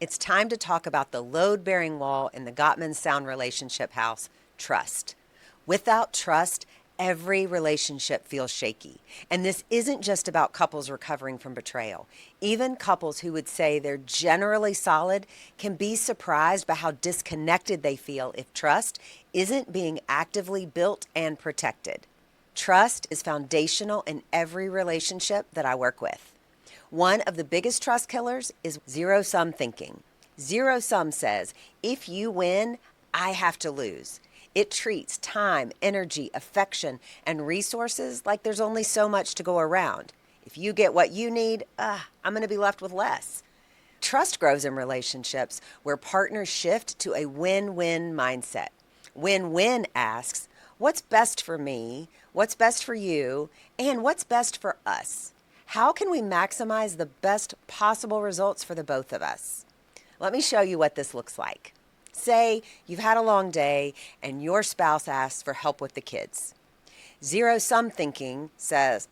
It's time to talk about the load-bearing wall in the Gottman Sound relationship house, trust. Without trust, every relationship feels shaky. And this isn't just about couples recovering from betrayal. Even couples who would say they're generally solid can be surprised by how disconnected they feel if trust isn't being actively built and protected. Trust is foundational in every relationship that I work with. One of the biggest trust killers is zero-sum thinking. Zero-sum says, if you win, I have to lose. It treats time, energy, affection, and resources like there's only so much to go around. If you get what you need, I'm going to be left with less. Trust grows in relationships where partners shift to a win-win mindset. Win-win asks, what's best for me, what's best for you, and what's best for us? How can we maximize the best possible results for the both of us? Let me show you what this looks like. Say you've had a long day and your spouse asks for help with the kids. Zero-sum thinking says,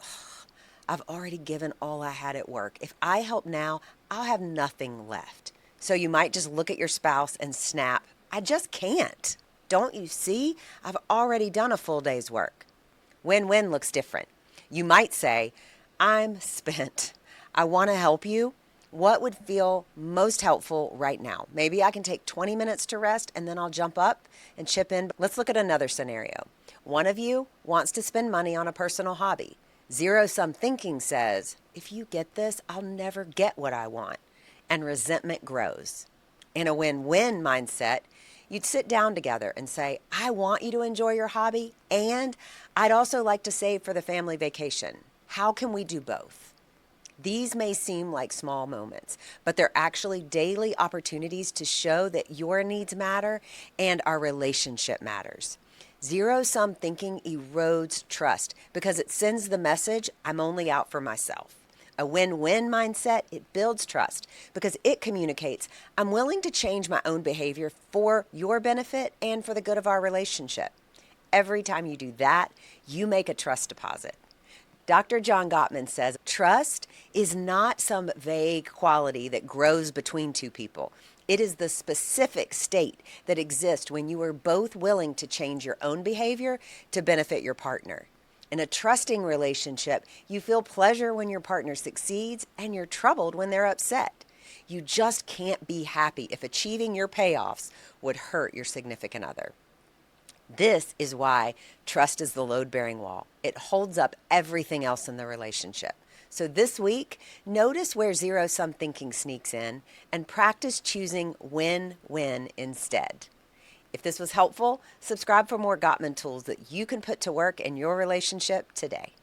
I've already given all I had at work. If I help now, I'll have nothing left. So you might just look at your spouse and snap, I just can't. Don't you see? I've already done a full day's work. Win-win looks different. You might say, I'm spent. I want to help you. What would feel most helpful right now? Maybe I can take 20 minutes to rest and then I'll jump up and chip in. Let's look at another scenario. One of you wants to spend money on a personal hobby. Zero-sum thinking says, if you get this, I'll never get what I want. And resentment grows. In a win-win mindset, you'd sit down together and say, I want you to enjoy your hobby, and I'd also like to save for the family vacation. How can we do both? These may seem like small moments, but they're actually daily opportunities to show that your needs matter and our relationship matters. Zero-sum thinking erodes trust because it sends the message, I'm only out for myself. A win-win mindset, it builds trust because it communicates, I'm willing to change my own behavior for your benefit and for the good of our relationship. Every time you do that, you make a trust deposit. Dr. John Gottman says, trust is not some vague quality that grows between two people. It is the specific state that exists when you are both willing to change your own behavior to benefit your partner. In a trusting relationship, you feel pleasure when your partner succeeds and you're troubled when they're upset. You just can't be happy if achieving your payoffs would hurt your significant other. This is why trust is the load-bearing wall. It holds up everything else in the relationship. So this week, notice where zero-sum thinking sneaks in and practice choosing win-win instead. If this was helpful, subscribe for more Gottman tools that you can put to work in your relationship today.